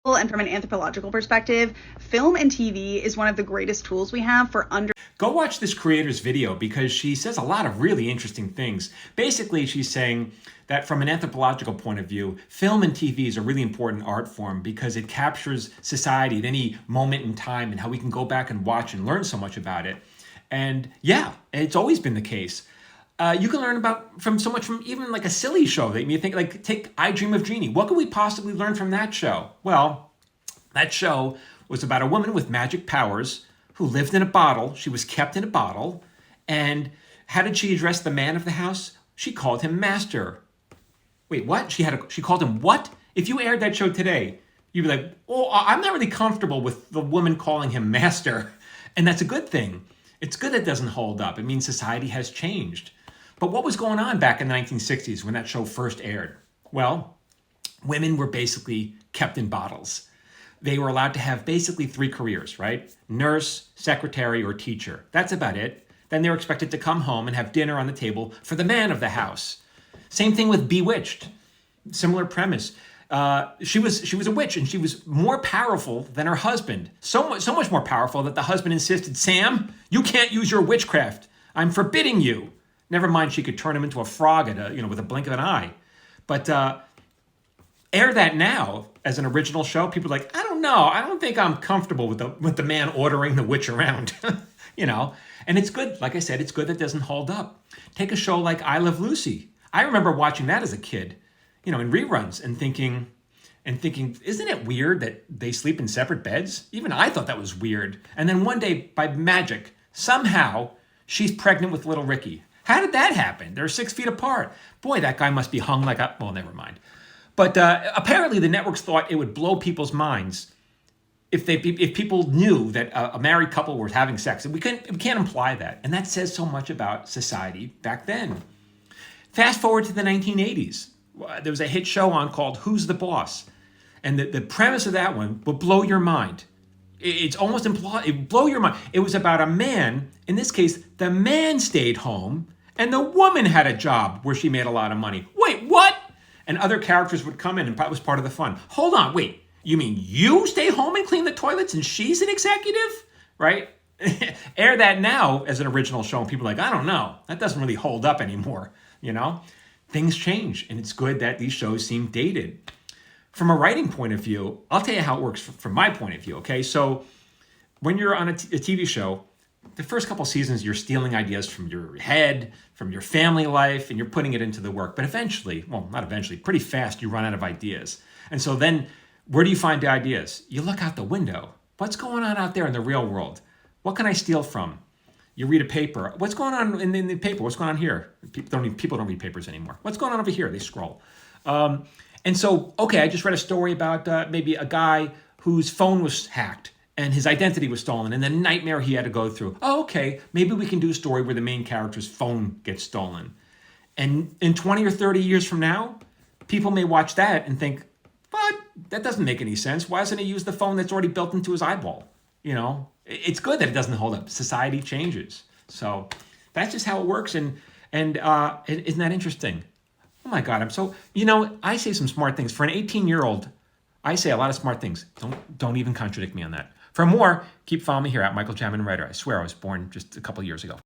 And from an anthropological perspective, film and TV is one of the greatest tools we have for Go watch this creator's video because she says a lot of really interesting things. Basically, she's saying that from an anthropological point of view, film and TV is a really important art form because it captures society at any moment in time and how we can go back and watch and learn so much about it. And yeah, it's always been the case. You can learn from so much from even like a silly show that you think, like take I Dream of Jeannie. What could we possibly learn from that show? Well, that show was about a woman with magic powers who lived in a bottle. She was kept in a bottle. And how did she address the man of the house? She called him master. Wait, what? She called him what? If you aired that show today, you'd be like, oh, I'm not really comfortable with the woman calling him master. And that's a good thing. It's good it doesn't hold up. It means society has changed. But what was going on back in the 1960s when that show first aired? Well, women were basically kept in bottles. They were allowed to have basically 3 careers, right? Nurse, secretary, or teacher. That's about it. Then they were expected to come home and have dinner on the table for the man of the house. Same thing with Bewitched. Similar premise. She was a witch, and she was more powerful than her husband. So much more powerful that the husband insisted, Sam, you can't use your witchcraft. I'm forbidding you. Never mind, she could turn him into a frog with a blink of an eye. But air that now as an original show, people are like, I don't know. I don't think I'm comfortable with the man ordering the witch around. And it's good. Like I said, it's good that doesn't hold up. Take a show like I Love Lucy. I remember watching that as a kid, in reruns and thinking, isn't it weird that they sleep in separate beds? Even I thought that was weird. And then one day, by magic, somehow she's pregnant with little Ricky. How did that happen? They're 6 feet apart. Boy, that guy must be hung like a... Well, never mind. But apparently the networks thought it would blow people's minds if people knew that a married couple was having sex. We can't imply that. And that says so much about society back then. Fast forward to the 1980s. There was a hit show on called Who's the Boss? And the premise of that one will blow your mind. It's almost implied. It blow your mind. It was about a man. In this case, the man stayed home and the woman had a job where she made a lot of money. Wait, what? And other characters would come in, and that was part of the fun. Hold on, wait. You mean you stay home and clean the toilets and she's an executive? Right? Air that now as an original show and people are like, I don't know. That doesn't really hold up anymore. Things change, and it's good that these shows seem dated. From a writing point of view, I'll tell you how it works from my point of view, okay? So when you're on a TV show, the first couple seasons, you're stealing ideas from your head, from your family life, and you're putting it into the work. But eventually, well, not eventually, pretty fast, you run out of ideas. And so then where do you find the ideas? You look out the window. What's going on out there in the real world? What can I steal from? You read a paper. What's going on in the paper? What's going on here? People don't read papers anymore. What's going on over here? They scroll. And so, okay, I just read a story about maybe a guy whose phone was hacked and his identity was stolen and the nightmare he had to go through. Oh, okay, maybe we can do a story where the main character's phone gets stolen. And in 20 or 30 years from now, people may watch that and think, but that doesn't make any sense. Why doesn't he use the phone that's already built into his eyeball? It's good that it doesn't hold up. Society changes. So that's just how it works. And isn't that interesting? Oh my God, I say some smart things. For an 18-year-old, I say a lot of smart things. Don't even contradict me on that. For more, keep following me here at Michael Jamin Writer. I swear I was born just a couple years ago.